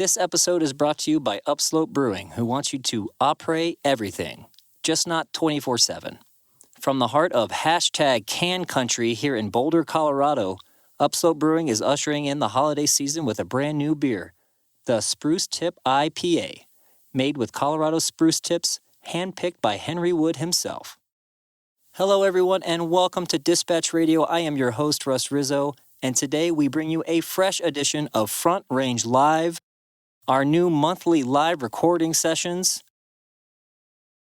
This episode is brought to you by Upslope Brewing, who wants you to après everything, just not 24/7. From the heart of hashtag can country here in Boulder, Colorado, Upslope Brewing is ushering in the holiday season with a brand new beer, the Spruce Tip IPA, made with Colorado spruce tips, handpicked by Henry Wood himself. Hello, everyone, and welcome to Dispatch Radio. I am your host, Russ Rizzo, and today we bring you a fresh edition of Front Range Live, our new monthly live recording sessions.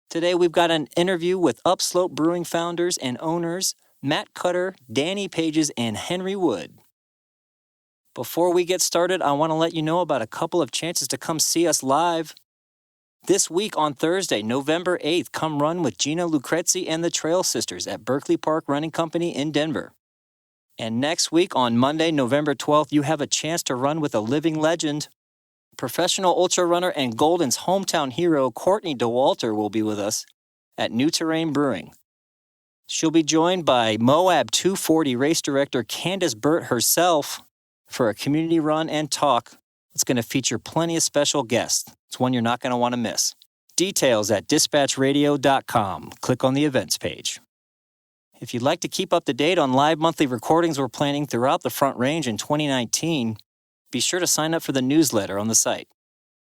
Today we've got an interview with Upslope Brewing founders and owners, Matt Cutter, Dany Pages, and Henry Wood. Before we get started, I want to let you know about a couple of chances to come see us live. This week on Thursday, November 8th, come run with Gina Lucrezzi and the Trail Sisters at Berkeley Park Running Company in Denver. And next week on Monday, November 12th, you have a chance to run with a living legend. Professional ultra runner and Golden's hometown hero, Courtney DeWalter, will be with us at New Terrain Brewing. She'll be joined by Moab 240 race director Candace Burt herself for a community run and talk. It's going to feature plenty of special guests. It's one you're not going to want to miss. Details at dispatchradio.com. Click on the events page. If you'd like to keep up to date on live monthly recordings we're planning throughout the Front Range in 2019, be sure to sign up for the newsletter on the site.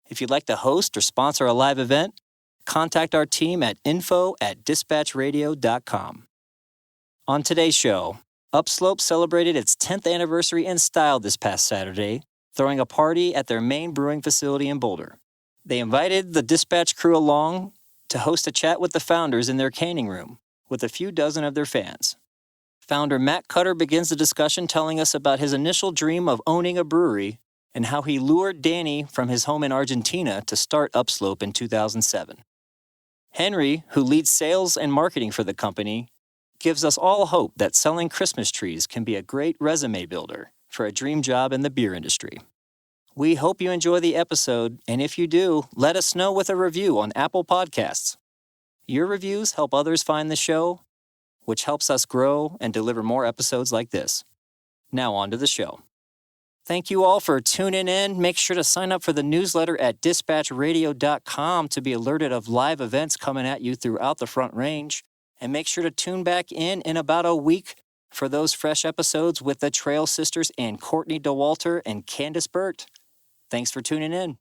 If you'd like to host or sponsor a live event, contact our team at info@dispatchradio.com. On today's show, Upslope celebrated its 10th anniversary in style this past Saturday, throwing a party at their main brewing facility in Boulder. They invited the Dispatch crew along to host a chat with the founders in their canning room, with a few dozen of their fans. Founder Matt Cutter begins the discussion telling us about his initial dream of owning a brewery and how he lured Dany from his home in Argentina to start Upslope in 2007. Henry, who leads sales and marketing for the company, gives us all hope that selling Christmas trees can be a great resume builder for a dream job in the beer industry. We hope you enjoy the episode, and if you do, let us know with a review on Apple Podcasts. Your reviews help others find the show, which helps us grow and deliver more episodes like this. Now on to the show. Thank you all for tuning in. Make sure to sign up for the newsletter at dispatchradio.com to be alerted of live events coming at you throughout the Front Range. And make sure to tune back in about a week for those fresh episodes with the Trail Sisters and Courtney DeWalter and Candace Burt. Thanks for tuning in.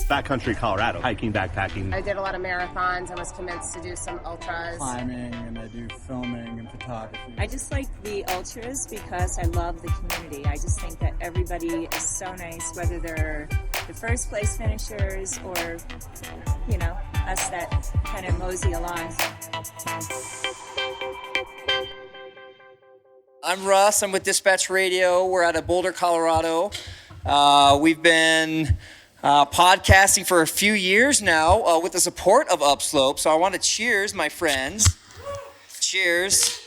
Backcountry Colorado, hiking, backpacking. I did a lot of marathons. I was convinced to do some ultras. Climbing, and I do filming and photography. I just like the ultras because I love the community. I just think that everybody is so nice, whether they're the first place finishers or, you know, us that kind of mosey along. I'm Russ. I'm with Dispatch Radio. We're out of Boulder, Colorado. We've been podcasting for a few years now with the support of Upslope. So I want to cheers, my friends. Cheers.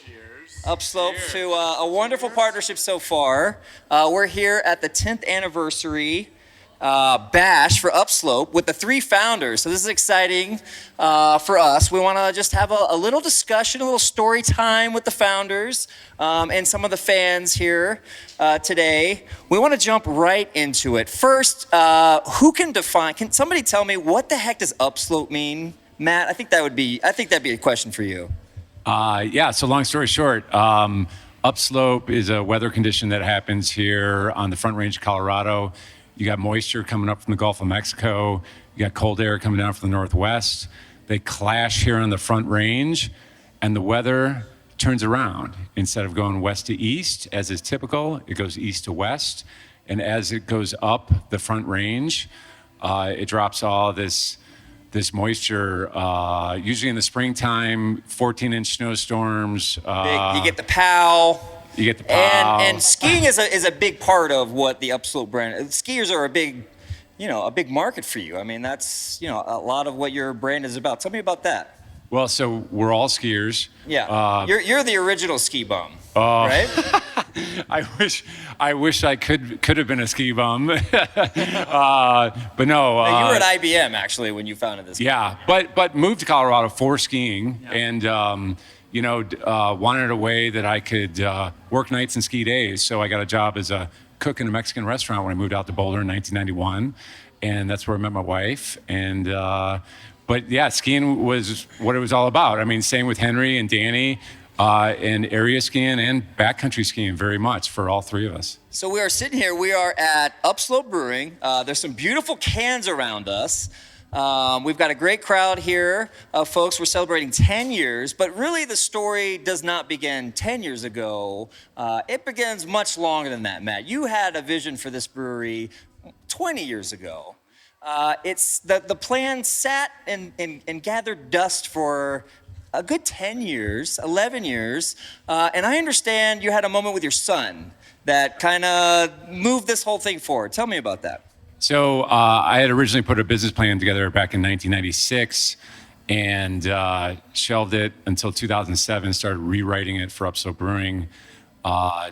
Upslope to a wonderful partnership so far. We're here at the 10th anniversary bash for Upslope with the three founders. So this is exciting for us. We want to just have a little discussion, a little story time with the founders and some of the fans here today. We want to jump right into it. First, can somebody tell me what the heck does Upslope mean? Matt, I think that'd be a question for you. So long story short, upslope is a weather condition that happens here on the Front Range of Colorado. You got moisture coming up from the Gulf of Mexico. You got cold air coming down from the northwest. They clash here on the Front Range, and the weather turns around. Instead of going west to east, as is typical, it goes east to west. And as it goes up the Front Range, it drops all this moisture, usually in the springtime, 14-inch snowstorms. You get the POW. You get the POW. And skiing is a big part of what the Upslope brand. Skiers are a big market for you. I mean, that's a lot of what your brand is about. Tell me about that. Well, so we're all skiers. Yeah, you're the original ski bum, right? I wish I could have been a ski bum, but no. You were at IBM actually when you founded this. Yeah, but moved to Colorado for skiing, and wanted a way that I could work nights and ski days. So I got a job as a cook in a Mexican restaurant when I moved out to Boulder in 1991. And that's where I met my wife. And, but yeah, skiing was what it was all about. I mean, same with Henry and Dany, and area skiing and backcountry skiing very much for all three of us. So we are sitting here. We are at Upslope Brewing. There's some beautiful cans around us. We've got a great crowd here of folks. We're celebrating 10 years, but really the story does not begin 10 years ago. It begins much longer than that, Matt. You had a vision for this brewery 20 years ago. It's the plan sat and gathered dust for a good 10 years, 11 years. And I understand you had a moment with your son that kind of moved this whole thing forward. Tell me about that. So I had originally put a business plan together back in 1996 and shelved it until 2007, started rewriting it for Upslope Brewing.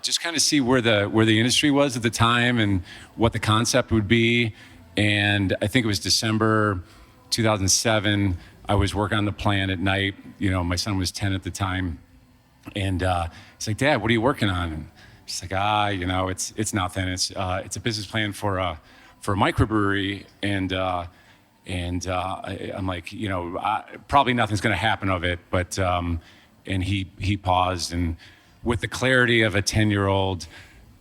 Just kind of see where the industry was at the time and what the concept would be. And I think it was December 2007, I was working on the plan at night. My son was 10 at the time. And he's like, "Dad, what are you working on?" And he's like, it's nothing. It's a business plan for a microbrewery. And I'm like, probably nothing's going to happen of it. But, and he paused, and with the clarity of a 10-year-old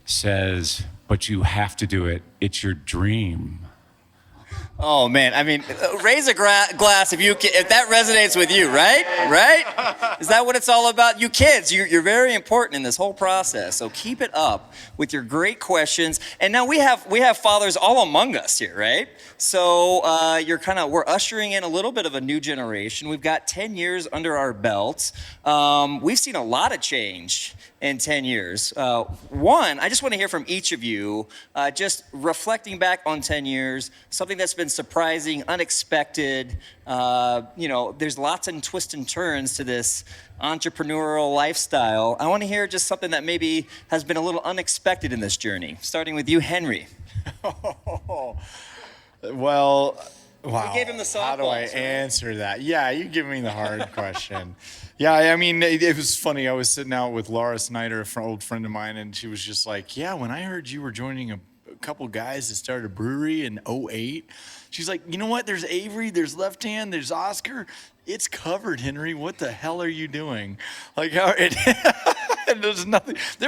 says, "But you have to do it. It's your dream." Oh man, I mean, raise a glass if that resonates with you, right? Right? Is that what it's all about? You kids, you're very important in this whole process. So keep it up with your great questions. And now we have fathers all among us here, right? So we're ushering in a little bit of a new generation. We've got 10 years under our belts. We've seen a lot of change in 10 years. One, I just want to hear from each of you, just reflecting back on 10 years, something that's been surprising, unexpected. There's lots of twists and turns to this entrepreneurial lifestyle. I want to hear just something that maybe has been a little unexpected in this journey, starting with you, Henry. Well, wow. We gave him the softballs. How do I answer that? Yeah, you give me the hard question. Yeah, I mean, it was funny. I was sitting out with Laura Snyder, an old friend of mine, and she was just like, "Yeah, when I heard you were joining a couple guys that started a brewery in 2008, she's like, you know what? There's Avery, there's Left Hand, there's Oscar. It's covered, Henry. What the hell are you doing?" Like, there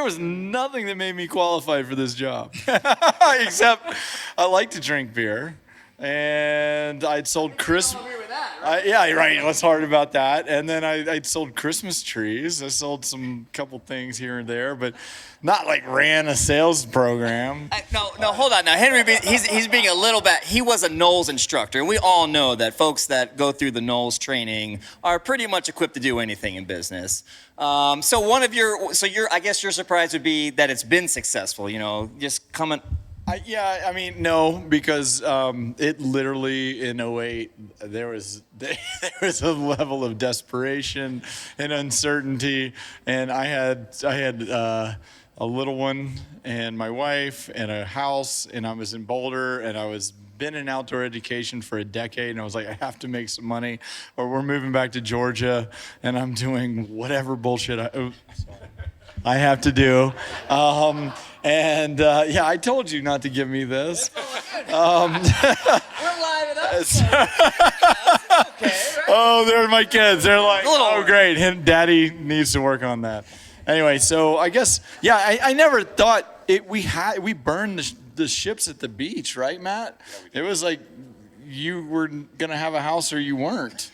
was nothing that made me qualified for this job, except I like to drink beer. And I'd sold Christmas. Yeah, right. What's hard about that? And then I'd sold Christmas trees. I sold some couple things here and there, but not like ran a sales program. No, hold on. Now, Henry, he's being a little bit. He was a Knowles instructor, and we all know that folks that go through the Knowles training are pretty much equipped to do anything in business. I guess your surprise would be that it's been successful. Just coming. No, because it literally in 2008 there was a level of desperation and uncertainty, and I had a little one and my wife and a house, and I was in Boulder, and I was been in outdoor education for a decade, and I was like, I have to make some money or we're moving back to Georgia, and I'm doing whatever bullshit I have to do. I told you not to give me this. We're live at Upslope. Okay, right? Oh, they're my kids. They're like, oh, great. Daddy needs to work on that. Anyway, so I guess, I never thought we burned the ships at the beach, right, Matt? It was like you were going to have a house or you weren't.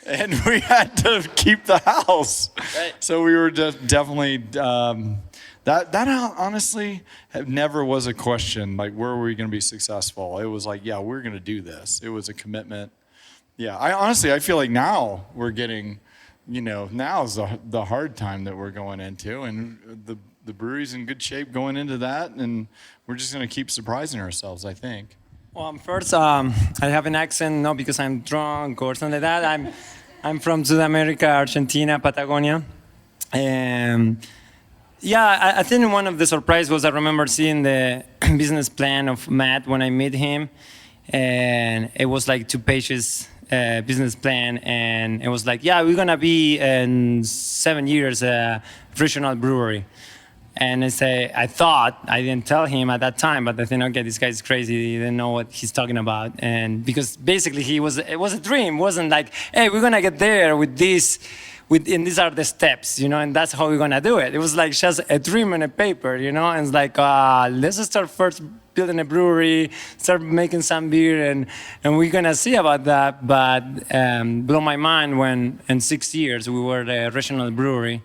And we had to keep the house. Right. So we were definitely... That honestly never was a question, like, where were we going to be successful? It was like, we're going to do this. It was a commitment. Yeah, I feel like now we're getting, now is the hard time that we're going into, and the brewery's in good shape going into that, and we're just going to keep surprising ourselves, I think. Well, first, I have an accent, not because I'm drunk or something like that. I'm from South America, Argentina, Patagonia. I think one of the surprise was I remember seeing the business plan of Matt when I met him, and it was like 2 pages business plan, and it was like, yeah, we're gonna be in 7 years a regional brewery. And I thought, I didn't tell him at that time, but I think, okay, this guy's crazy. He didn't know what he's talking about. And because basically it was a dream. It wasn't like, hey, we're gonna get there with this, and these are the steps, and that's how we're gonna do it. It was like just a dream on a paper, and it's like, let's just start first building a brewery, start making some beer, and we're gonna see about that. But blew my mind when in 6 years we were a regional brewery.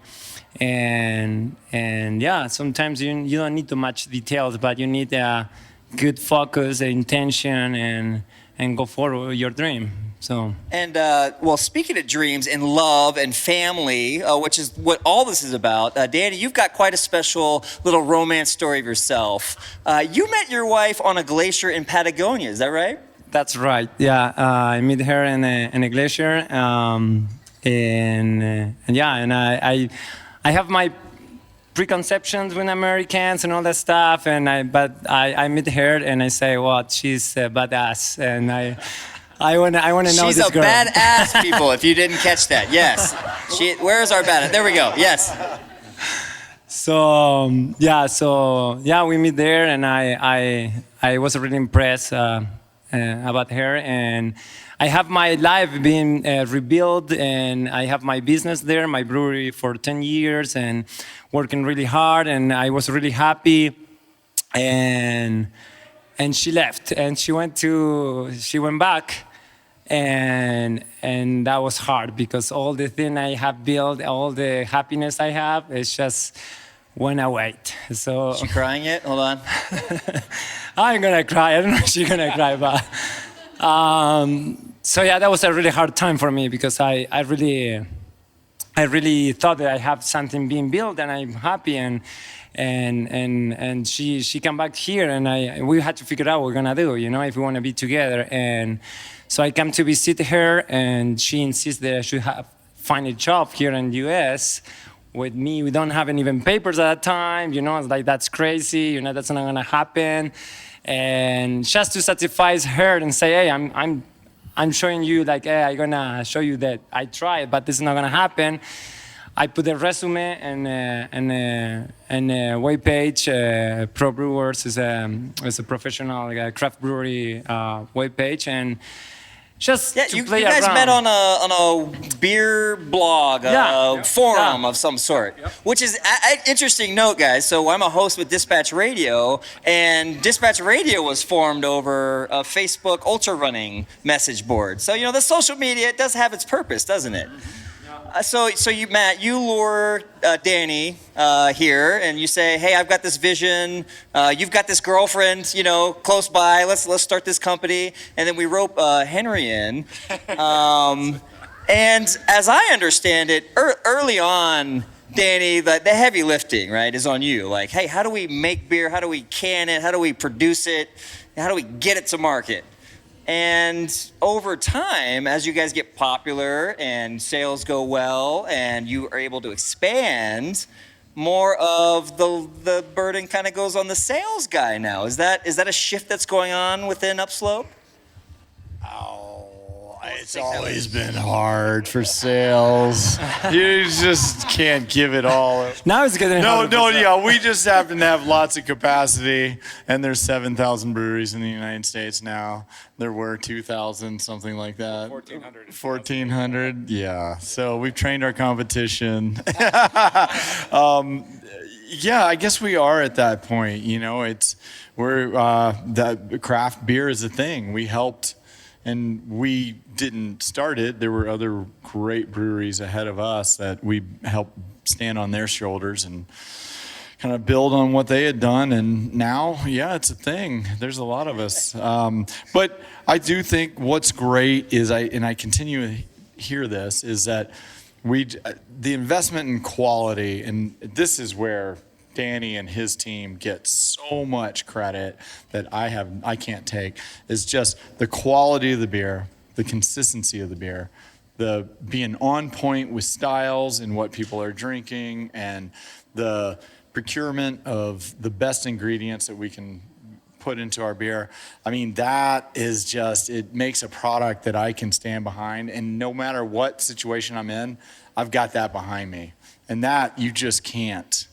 And yeah, sometimes you don't need too much details, but you need a good focus, intention, and go forward with your dream. So. And well, speaking of dreams and love and family, which is what all this is about, Dany, you've got quite a special little romance story of yourself. You met your wife on a glacier in Patagonia, is that right? That's right. Yeah, I met her in a glacier, and I have my preconceptions with Americans and all that stuff, but I meet her and I say, well, she's a badass, and I wanna know this girl. She's a badass, people. If you didn't catch that, yes. Where's our badass? There we go. Yes. So we meet there, and I was really impressed about her, and I have my life being rebuilt, and I have my business there, my brewery for 10 years, and working really hard, and I was really happy. And she left, and she went back, and that was hard because all the thing I have built, all the happiness I have, it just went away. So. Is she crying yet? Hold on. I'm gonna cry. I don't know if she's gonna cry, but. So yeah, that was a really hard time for me because I really thought that I have something being built and I'm happy, and she came back here, and we had to figure out what we're gonna do, if we want to be together. And so I come to visit her, and she insists that I should find a job here in the U.S. with me. We don't have even papers at that time, it's like, that's crazy, that's not gonna happen. And just to satisfy her and say, hey, I'm showing you, like, hey, I'm gonna show you that I tried, but this is not gonna happen. I put a resume and a web page. Pro Brewers is a professional craft brewery web page, and just to play around. You guys met on a beer blog, forum of some sort, which is an interesting note, guys. So I'm a host with Dispatch Radio, and Dispatch Radio was formed over a Facebook ultra running message board. So the social media, it does have its purpose, doesn't it? So you, Matt, you lure Dany here, and you say, "Hey, I've got this vision. You've got this girlfriend, close by. Let's start this company." And then we rope Henry in. And as I understand it, early on, Dany, the heavy lifting, right, is on you. Like, hey, how do we make beer? How do we can it? How do we produce it? How do we get it to market? And over time, as you guys get popular and sales go well and you are able to expand, more of the burden kind of goes on the sales guy now. Is that a shift that's going on within Upslope? It's always been hard for sales. You just can't give it all. Now it's getting harder. No, we just happen to have lots of capacity, and there's 7,000 breweries in the United States now. There were 2,000, something like that. 1,400, yeah. So we've trained our competition. Yeah, I guess we are at that point. That craft beer is a thing. We helped. And we didn't start it. There were other great breweries ahead of us that we helped stand on their shoulders and kind of build on what they had done. And now, yeah, it's a thing. There's a lot of us. But I do think what's great is, I continue to hear this, is that the investment in quality, and this is where Dany and his team get so much credit that I can't take, is just the quality of the beer, the consistency of the beer, the being on point with styles and what people are drinking, and the procurement of the best ingredients that we can put into our beer. I mean, that is just, it makes a product that I can stand behind. And no matter what situation I'm in, I've got that behind me. And that you just can't.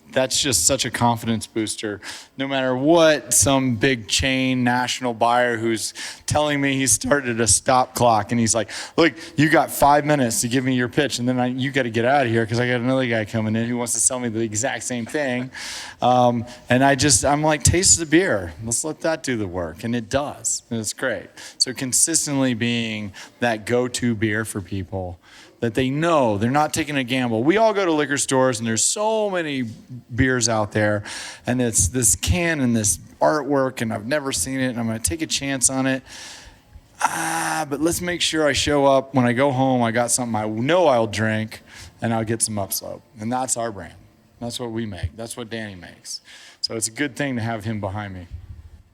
That's just such a confidence booster. No matter what, some big chain national buyer who's telling me he started a stop clock and he's like, look, you got 5 minutes to give me your pitch, and then you got to get out of here because I got another guy coming in who wants to sell me the exact same thing. And I'm like, taste the beer. Let's let that do the work. And it does. And it's great. So consistently being that go-to beer for people that they know they're not taking a gamble. We all go to liquor stores and there's so many beers out there and it's this can and this artwork and I've never seen it and I'm gonna take a chance on it. But let's make sure I show up when I go home, I got something I know I'll drink and I'll get some Upslope. And that's our brand. That's what we make. That's what Dany makes. So it's a good thing to have him behind me.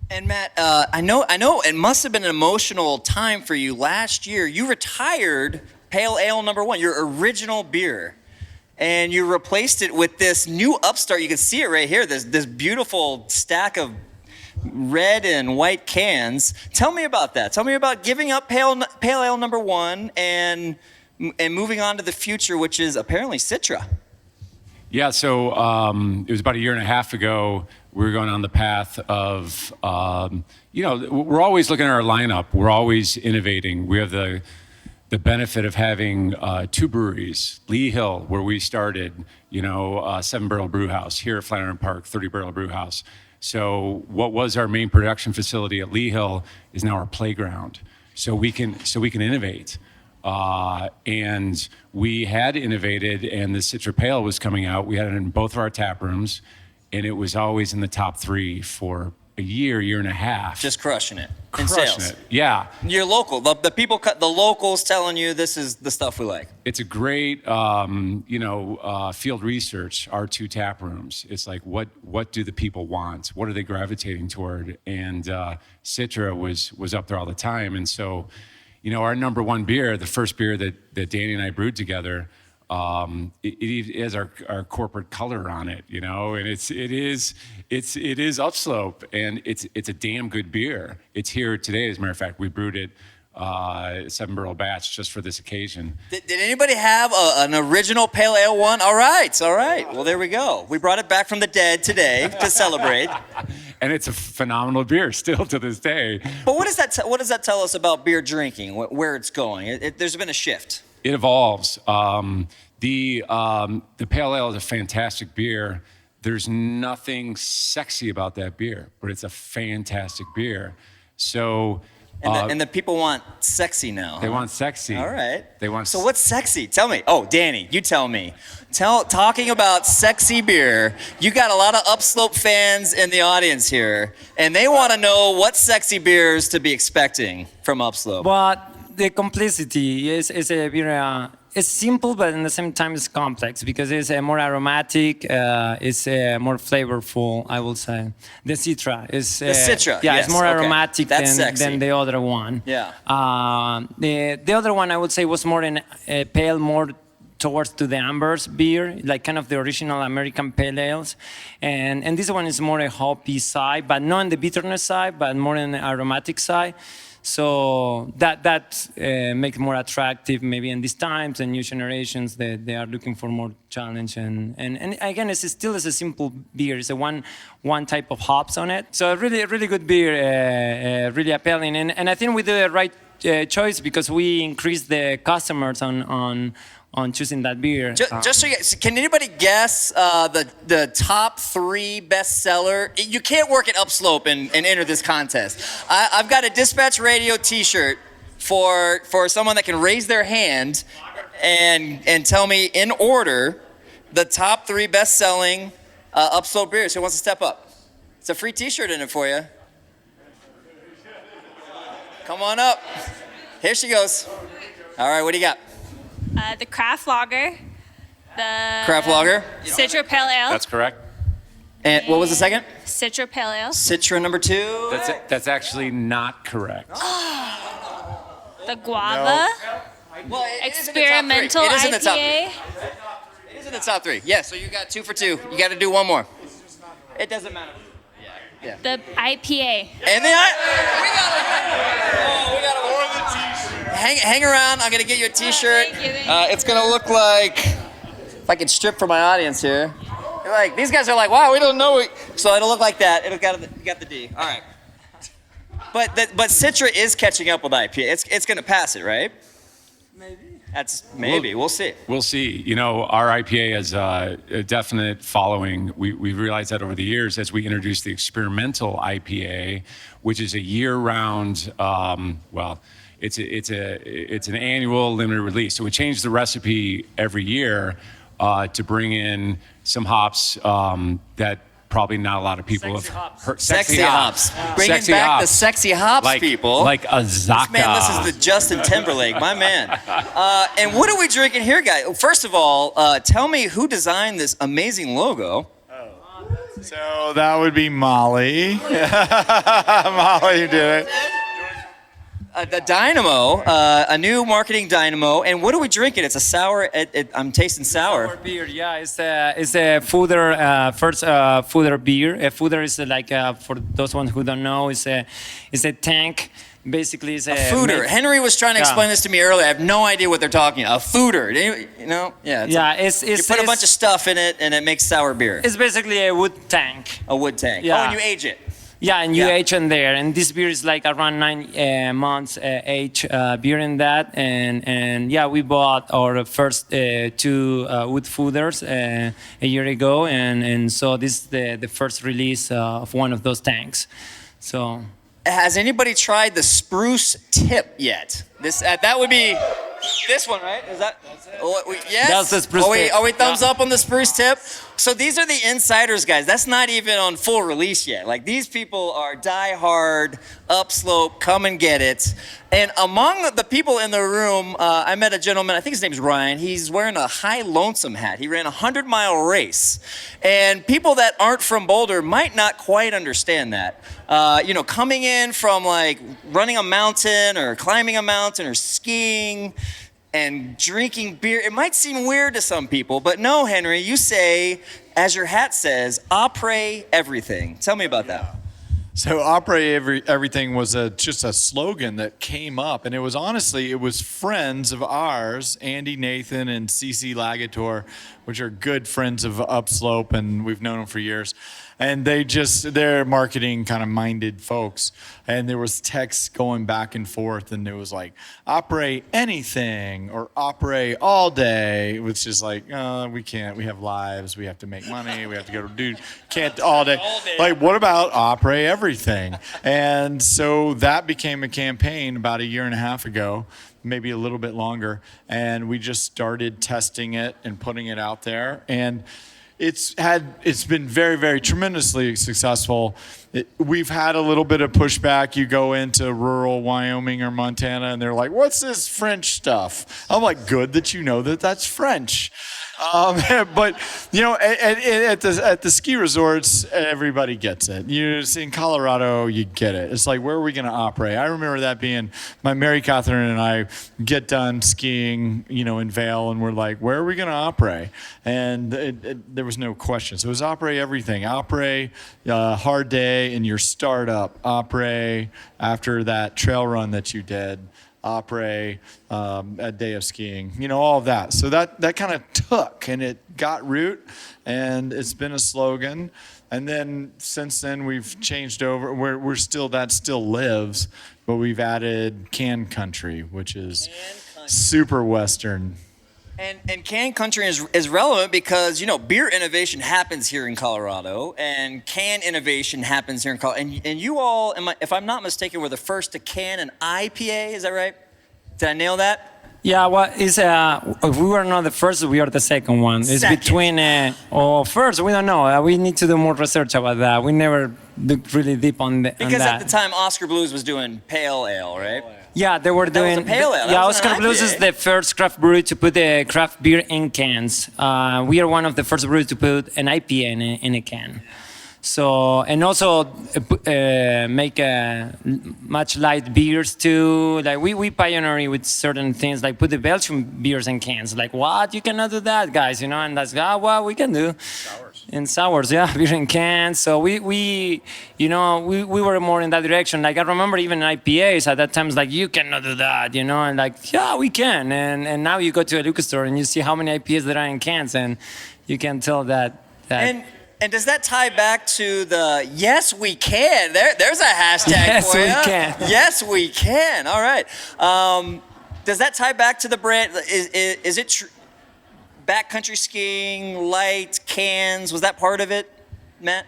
And Matt, I know it must have been an emotional time for you last year. You retired Pale Ale #1, your original beer, and you replaced it with this new upstart. You can see it right here, this beautiful stack of red and white cans. Tell me about that. Tell me about giving up Pale Ale #1 and moving on to the future, which is apparently Citra. Yeah, so it was about a year and a half ago. We were going on the path of, we're always looking at our lineup. We're always innovating. We have the benefit of having 2 breweries, Lee Hill, where we started, 7-barrel brew house, here at Flatiron Park, 30-barrel brew house. So what was our main production facility at Lee Hill is now our playground. So we can innovate. And we had innovated, and the Citra Pale was coming out. We had it in both of our tap rooms, and it was always in the top 3 for a year and a half. Just crushing it in sales. It, yeah. You're local. The people, the locals telling you this is the stuff we like. It's a great, field research, our 2 tap rooms. It's like, what do the people want? What are they gravitating toward? And Citra was up there all the time. And so, our #1 beer, the first beer that Dany and I brewed together, it has our corporate color on it, and it is Upslope, and it's a damn good beer. It's here today, as a matter of fact. We brewed it 7-barrel batch just for this occasion. Did anybody have an original Pale Ale one? All right. Well, there we go. We brought it back from the dead today to celebrate. And it's a phenomenal beer still to this day. But what does that tell us about beer drinking? Where it's going? There's been a shift. It evolves. The Pale Ale is a fantastic beer. There's nothing sexy about that beer, but it's a fantastic beer. So. And the people want sexy now. They want sexy. All right. So what's sexy? Tell me. Oh, Dany, you tell me. Talking about sexy beer, you got a lot of Upslope fans in the audience here, and they want to know what sexy beers to be expecting from Upslope. But the complicity is a beer. It's simple, but at the same time it's complex because it's more aromatic. It's more flavorful, I will say. The Citra is. The Citra. Yeah, yes, it's more okay. aromatic than the other one. Yeah. The other one I would say was more pale, more towards to the ambers beer, like kind of the original American pale ales, and this one is more a hoppy side, but not on the bitterness side, but more on the aromatic side. So that makes it more attractive maybe in these times and new generations that they are looking for more challenge and again it's still a simple beer. It's a one type of hops on it. So a really good beer, really appealing and I think we did the right choice because we increased the customers on choosing that beer. Just so can anybody guess the top 3 bestseller? You can't work at Upslope and enter this contest. I've got a Dispatch Radio T-shirt for someone that can raise their hand and tell me in order the top 3 best-selling Upslope beers. Who wants to step up? It's a free T-shirt in it for you. Come on up. Here she goes. All right, what do you got? The Craft Lager. The Craft Lager. Citra Pale Ale. That's correct. And what was the second? Citra Pale Ale. Citra #2. That's actually not correct. The Guava. Well, Experimental it is in the top 3. IPA. It is in the top 3. Yeah, so you got 2 for 2. You got to do one more. It doesn't matter. The IPA. And then we got hang around. I'm gonna get you a T-shirt. Thank you. It's gonna look like, if I can strip for my audience here. You're like, these guys are like, wow, we don't know. So it'll look like that. It'll got the D. All right. But Citra is catching up with IPA. It's gonna pass it, right? Maybe. We'll see. We'll see. You know, our IPA has a definite following. We've realized that over the years as we introduced the experimental IPA, which is a year-round. It's an annual limited release. So we change the recipe every year to bring in some hops that probably not a lot of people have heard. Sexy hops. Bringing Sexy back hops. the sexy hops, people. Like a Zaka. This is the Justin Timberlake, my man. And what are we drinking here, guys? First of all, tell me who designed this amazing logo. So that would be Molly. Molly did it. The dynamo, a new marketing dynamo. And what are we drinking? It's a sour. I'm tasting sour. Sour beer, yeah. It's a fooder, first fooder beer. A fooder is like, for those ones who don't know, it's a tank. Basically, it's a fooder. Henry was trying to explain this to me earlier. I have no idea what they're talking about. A fooder. You know? Yeah. You put a bunch of stuff in it and it makes sour beer. It's basically a wood tank. A wood tank. Yeah. Oh, and you age it. Yeah, and you age in there, and this beer is like around 9 months age beer in that, and yeah, we bought our first 2 wood fooders a year ago, and so this is the first release of one of those tanks. So, has anybody tried the spruce tip yet? That would be this one, right? Is that? Yes. That's the spruce tip. Are we thumbs up on the spruce tip? So these are the insiders, guys. That's not even on full release yet. Like, these people are die-hard, Upslope, come and get it. And among the people in the room, I met a gentleman, I think his name's Ryan. He's wearing a High Lonesome hat. He ran a 100-mile race. And people that aren't from Boulder might not quite understand that. Coming in from like running a mountain or climbing a mountain or skiing and drinking beer, it might seem weird to some people, but no, Henry, you say, as your hat says, après everything. Tell me about that. So après everything was just a slogan that came up, and it was friends of ours, Andy Nathan and CC Lagator, which are good friends of Upslope, and we've known them for years. And they're marketing kind of minded folks. And there was texts going back and forth, and it was like, après anything or après all day, which is like, we can't, we have lives, we have to make money, we have to go to can't all day. Like, what about après everything? And so that became a campaign about a year and a half ago, maybe a little bit longer. And we just started testing it and putting it out there. And it's been very, very tremendously successful. We've had a little bit of pushback. You go into rural Wyoming or Montana, and they're like, "What's this French stuff?" I'm like, "Good that you know that that's French." But at the ski resorts, everybody gets it. In Colorado, you get it. It's like, where are we going to operate? I remember that being my Mary Catherine and I get done skiing, in Vail, and we're like, where are we going to operate? And there was no question. So it was operate everything. Operate hard day in your startup. Operate after that trail run that you did. Après, a day of skiing, all of that. So that kind of took, and it got root, and it's been a slogan. And then since then we've changed over. That still lives, but we've added Can Country, which is super Western. And can country is relevant because, beer innovation happens here in Colorado, and can innovation happens here in Colorado. And you all, if I'm not mistaken, were the first to can an IPA, is that right? Did I nail that? Yeah, if we were not the first, we are the second one. It's between, first, we don't know. We need to do more research about that. We never looked really deep on that. Because at the time, Oscar Blues was doing pale ale, right? Yeah, they were doing. That was a pale ale. Yeah, Oscar Blues is the first craft brewery to put the craft beer in cans. We are one of the first breweries to put an IPA in a can. So, and also make much light beers too. Like we pioneer with certain things, like put the Belgian beers in cans. Like, what? You cannot do that, guys, And that's, we can do. In sours, yeah, beer in cans. So we were more in that direction. Like I remember even IPAs at that time, it's like, you cannot do that, and like, yeah, we can. And now you go to a liquor store and you see how many IPAs there are in cans, and you can tell that. And does that tie back to the yes we can? There's a hashtag yes, for you. Yes we can. Yes we can. All right. Does that tie back to the brand? Is it true? Backcountry skiing, light, cans, was that part of it, Matt?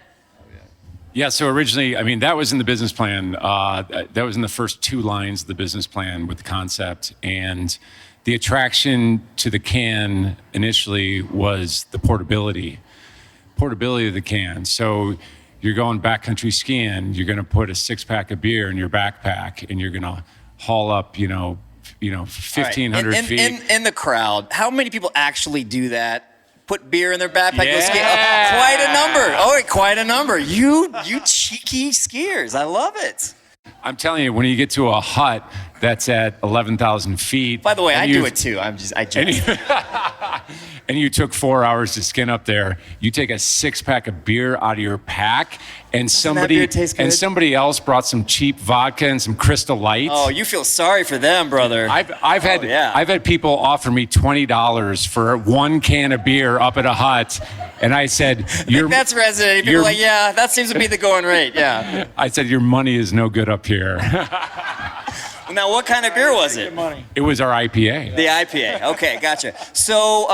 Yeah, so originally, I mean, that was in the business plan. That was in the first 2 lines of the business plan with the concept. And the attraction to the can initially was the portability of the can. So you're going backcountry skiing, you're going to put a 6-pack of beer in your backpack, and you're going to haul up, 1,500 right. feet. In the crowd, how many people actually do that? Put beer in their backpack, go ski? Yeah. Oh, quite a number. Oh, quite a number. You cheeky skiers. I love it. I'm telling you, when you get to a hut that's at 11,000 feet. By the way, I do it too. I just. And you took 4 hours to skin up there. You take a 6-pack of beer out of your pack, and somebody else brought some cheap vodka and some Crystal Light. Oh, you feel sorry for them, brother. I've had people offer me $20 for 1 can of beer up at a hut, and I said, that's resonating. People are like, yeah, that seems to be the going rate. Yeah. I said, your money is no good up here. Now, what kind of beer was it? It was our IPA. The IPA. Okay, gotcha. So,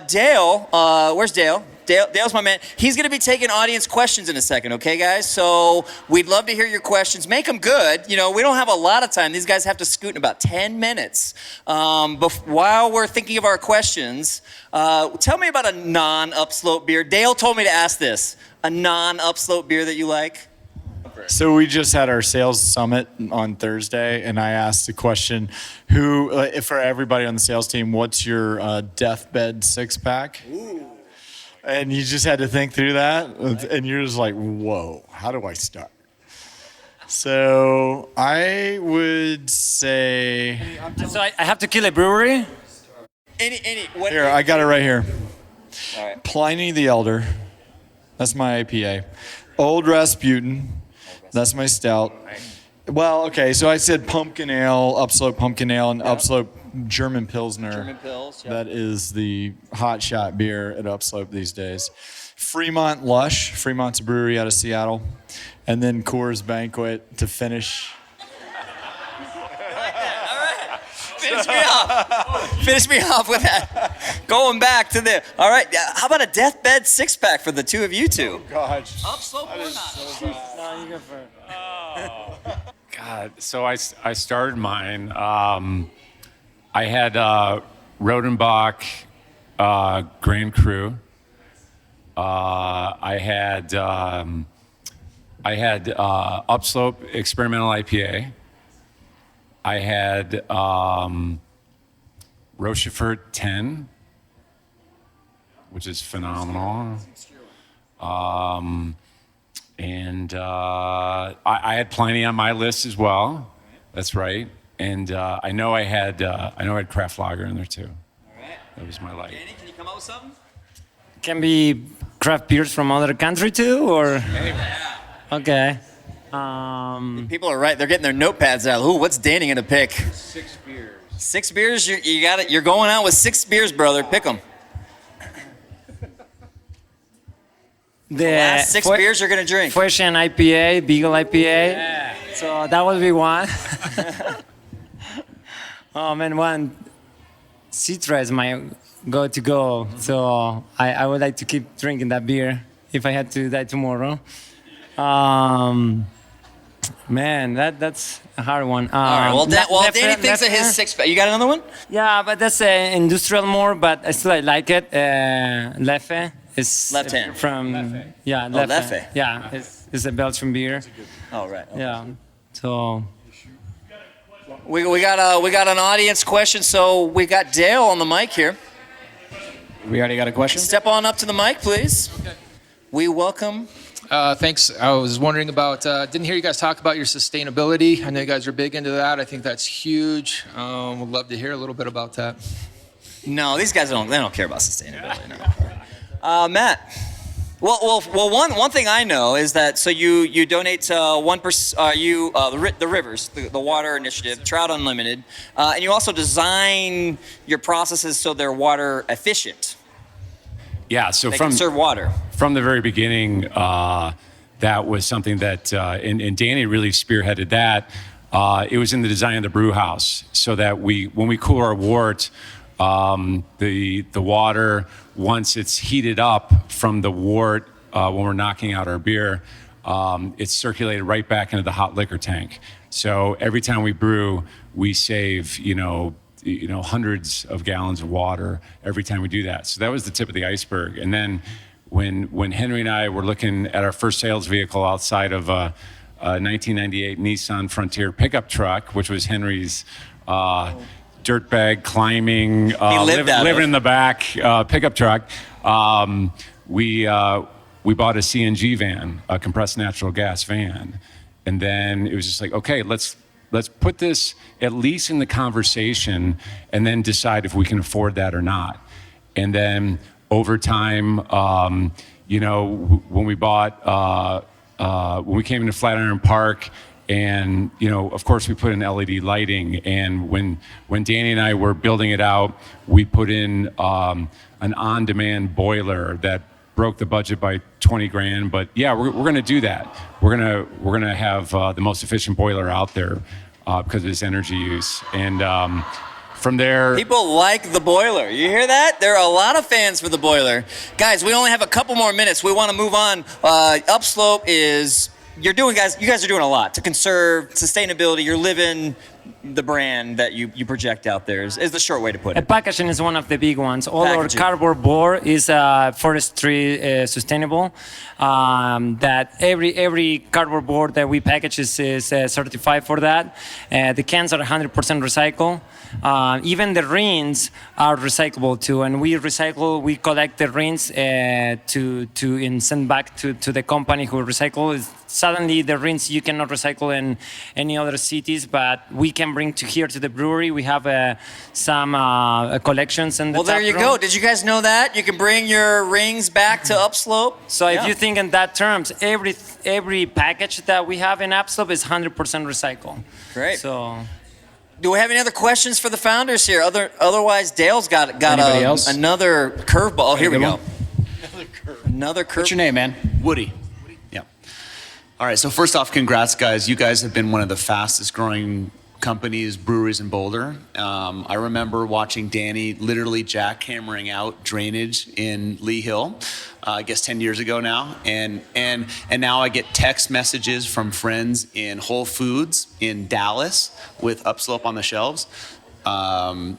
Dale, where's Dale? Dale's my man. He's going to be taking audience questions in a second, okay, guys? So we'd love to hear your questions. Make them good. We don't have a lot of time. These guys have to scoot in about 10 minutes. While we're thinking of our questions, tell me about a non-Upslope beer. Dale told me to ask this. A non-Upslope beer that you like? So we just had our sales summit on Thursday, and I asked the question, for everybody on the sales team, what's your deathbed 6-pack? Ooh. And you just had to think through that, and you're just like, whoa, how do I start? So I would say... So I have to kill a brewery? Here, I got it right here. All right. Pliny the Elder. That's my IPA. Old Rasputin. That's my stout. Well, okay, so I said pumpkin ale, Upslope pumpkin ale, and Upslope German Pilsner. German Pils, yeah. That is the hot shot beer at Upslope these days. Fremont Lush. Fremont's a brewery out of Seattle. And then Coors Banquet to finish. Finish me off with that. Going back to the. All right. How about a deathbed 6-pack for the two of you two? Oh, gosh. Upslope or not? So No, you go for it. Oh. God. So I started mine. I had Rodenbach Grand Cru. I had Upslope Experimental IPA. I had Rochefort 10, which is phenomenal. And I had Pliny on my list as well. That's right. And I know I had Craft Lager in there too. All right. That was my light. Dany, can you come up with something? Can be craft beers from other country too, or? Yeah. Okay. People are right. They're getting their notepads out. Ooh, what's Dany gonna pick? 6 beers. 6 beers. You got it. You're going out with 6 beers, brother. Pick them. The last 6 beers you're gonna drink. Fusion IPA, Beagle IPA. Yeah. So that would be one. One. Citra is my go. So I would like to keep drinking that beer if I had to die tomorrow. Man, that's a hard one. All right. Well, Dany thinks of his 6-pack. You got another one? Yeah, but that's industrial more. But I still like it. Leffe is Left hand from Leffe. Yeah, Leffe. Leffe. Yeah, it's a Belgian beer. Oh right. Okay. Yeah. So we got an audience question. So we got Dale on the mic here. We already got a question? Step on up to the mic, please. Okay. We welcome. Thanks. I was wondering about, didn't hear you guys talk about your sustainability. I know you guys are big into that. I think that's huge. Would love to hear a little bit about that. No, these guys don't care about sustainability. No. Matt. Well. One thing I know is that so you donate to 1%. The rivers, the water initiative, Trout Unlimited, and you also design your processes so they're water efficient. Yeah. So They conserve water. From the very beginning, that was something that and Dany really spearheaded that. It was in the design of the brew house, so that when we cool our wort, the water, once it's heated up from the wort, when we're knocking out our beer, it's circulated right back into the hot liquor tank. So every time we brew, we save hundreds of gallons of water every time we do that. So that was the tip of the iceberg. And then when Henry and I were looking at our first sales vehicle outside of a 1998 Nissan Frontier pickup truck, which was Henry's dirtbag climbing, living in the back pickup truck, we bought a CNG van, a compressed natural gas van. And then it was just like, okay, let's put this at least in the conversation and then decide if we can afford that or not. And then over time, when we bought, when we came into Flatiron Park, and of course we put in LED lighting. And when Dany and I were building it out, we put in an on-demand boiler that broke the budget by 20 grand. But yeah, we're going to do that. We're going to have the most efficient boiler out there because of its energy use. And from there, people like the boiler. You hear that? There are a lot of fans for the boiler. Guys, we only have a couple more minutes. We want to move on. Upslope is, you guys are doing a lot to conserve sustainability. You're living the brand that you project out there is the short way to put it. Packaging is one of the big ones. All our cardboard board is forestry sustainable. That every cardboard board that we package is certified for that. The cans are 100% recycled. Even the rings are recyclable too, and we collect the rings and send back to the company who recycle. Suddenly the rings you cannot recycle in any other cities, but we can bring to here to the brewery. We have some collections in the there you go. Did you guys know that? You can bring your rings back to Upslope. So if you think in that terms, every package that we have in Upslope is 100% recycled. Great. So, do we have any other questions for the founders here? Otherwise, Dale's got another curveball. Oh, here we go. Another curveball. What's your name, man? Woody. Yeah. All right. So first off, congrats, guys. You guys have been one of the fastest growing companies, breweries in Boulder. I remember watching Dany literally jackhammering out drainage in Lee Hill, I guess 10 years ago now. And now I get text messages from friends in Whole Foods in Dallas with Upslope on the shelves.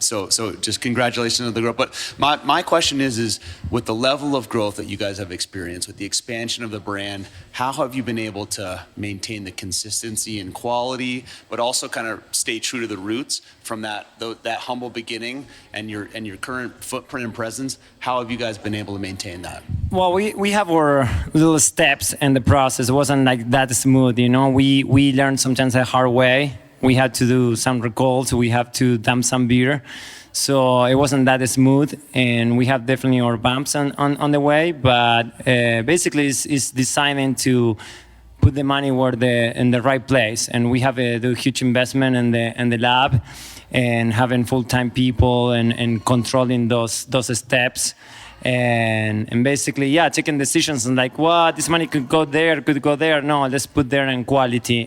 So just congratulations on the growth. But my question is with the level of growth that you guys have experienced, with the expansion of the brand, how have you been able to maintain the consistency and quality, but also kind of stay true to the roots from that humble beginning and your current footprint and presence? How have you guys been able to maintain that? Well, we have our little steps in the process. It wasn't like that smooth, We learned sometimes the hard way. We had to do some recalls. We have to dump some beer. So it wasn't that smooth. And we have definitely our bumps on the way. But basically, it's deciding to put the money in the right place. And we have the huge investment in the lab and having full-time people and controlling those steps. And basically, taking decisions and like, this money could go there. No, let's put there in quality.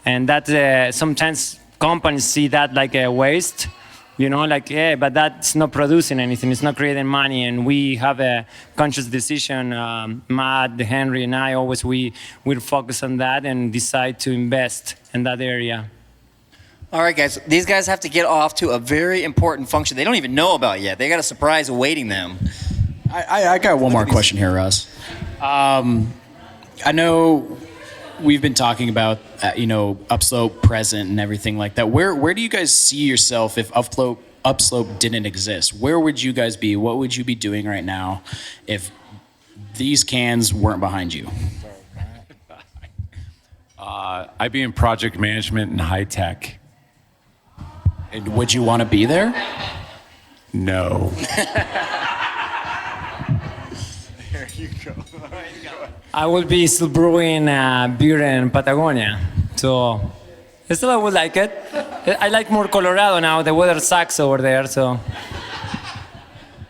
And that sometimes companies see that like a waste, but that's not producing anything. It's not creating money. And we have a conscious decision. Matt, Henry, and I we focus on that and decide to invest in that area. All right, guys. These guys have to get off to a very important function they don't even know about yet. They got a surprise awaiting them. I got one more question here, Russ. I know we've been talking about Upslope present and everything like that. Where do you guys see yourself if Upslope didn't exist? Where would you guys be? What would you be doing right now if these cans weren't behind you? I'd be in project management and high tech. And would you want to be there? No. There you go. I will be still brewing beer in Patagonia. So still I would like it. I like more Colorado now. The weather sucks over there, so.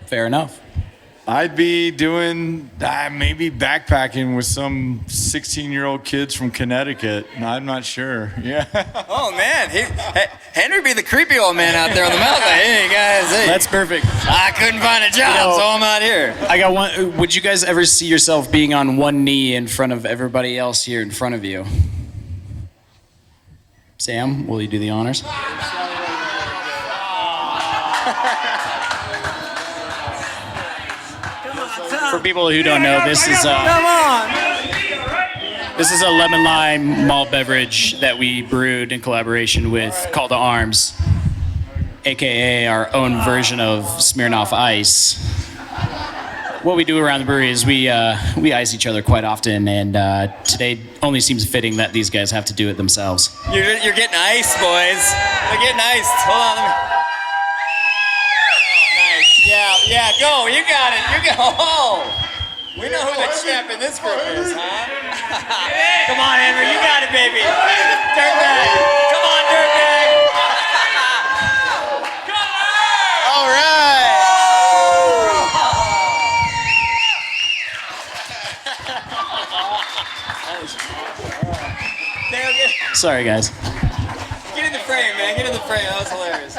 Fair enough. I'd be doing maybe backpacking with some 16-year-old kids from Connecticut. I'm not sure. Yeah. Oh man, Henry be the creepy old man out there on the mountain. Like, hey guys, hey. That's perfect. I couldn't find a job, so I'm out here. I got one. Would you guys ever see yourself being on one knee in front of everybody else here in front of you? Sam, will you do the honors? For people who don't know, this is a lemon lime malt beverage that we brewed in collaboration with Call to Arms, aka our own version of Smirnoff Ice. What we do around the brewery is we ice each other quite often, and today only seems fitting that these guys have to do it themselves. You're getting iced, boys. You're getting iced. Hold on, Yeah, go. You got it. You go. Oh, we know who the champ in this group is, huh? Come on, Henry. You got it, baby. Dirtbag. Come on, Dirtbag. All right. Sorry, guys. Get in the frame, man. Get in the frame. That was hilarious.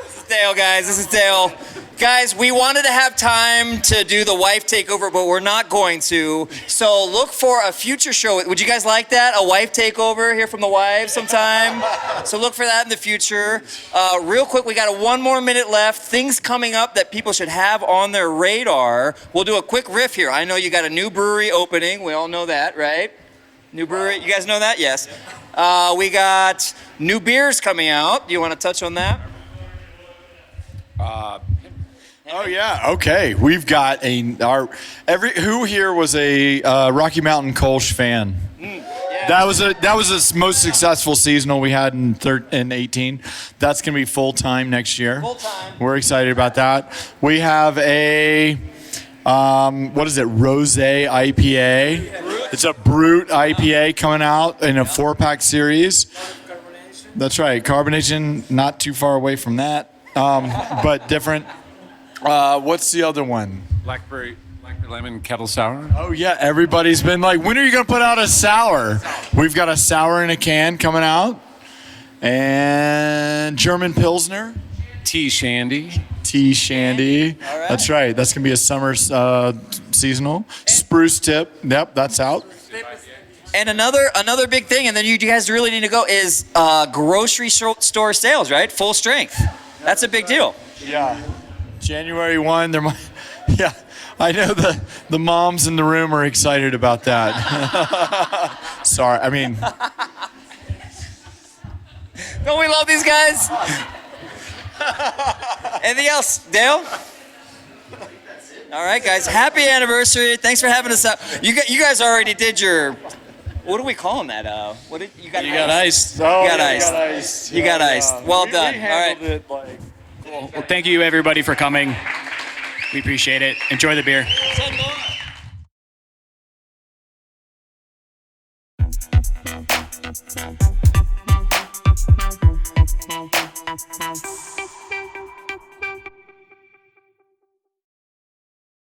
This is Dale, guys. This is Dale. Guys, we wanted to have time to do the wife takeover, but we're not going to. So look for a future show. Would you guys like that? A wife takeover, hear from the wives sometime? So look for that in the future. Real quick, we got 1 more minute left. Things coming up that people should have on their radar. We'll do a quick riff here. I know you got a new brewery opening. We all know that, right? New brewery. You guys know that? Yes. We got new beers coming out. Do you want to touch on that? Oh yeah, okay. We've got who here was a Rocky Mountain Kolsch fan? Yeah. That was the most successful seasonal we had in 18. That's gonna be full time next year. Full time. We're excited about that. We have a what is it? Rosé IPA. It's a Brute IPA coming out in a 4-pack series. That's right. Carbonation not too far away from that, but different. What's the other one? Blackberry lemon kettle sour. Oh yeah, everybody's been like, when are you gonna put out a sour? We've got a sour in a can coming out, and German Pilsner, Tea Shandy. All right. That's right. That's gonna be a summer seasonal. Spruce Tip. Yep, that's out. And another big thing, and then you guys really need to go is grocery store sales, right? Full strength. That's a big deal. Yeah. January 1, yeah, I know the moms in the room are excited about that. Sorry, I mean. Don't we love these guys? Anything else, Dale? All right, guys, happy anniversary. Thanks for having us out. You guys already did your, what do we call them that? You got iced. Oh, you got iced. You got iced. Well done. We All right. it Well, thank you everybody for coming. We appreciate it. Enjoy the beer. Send more.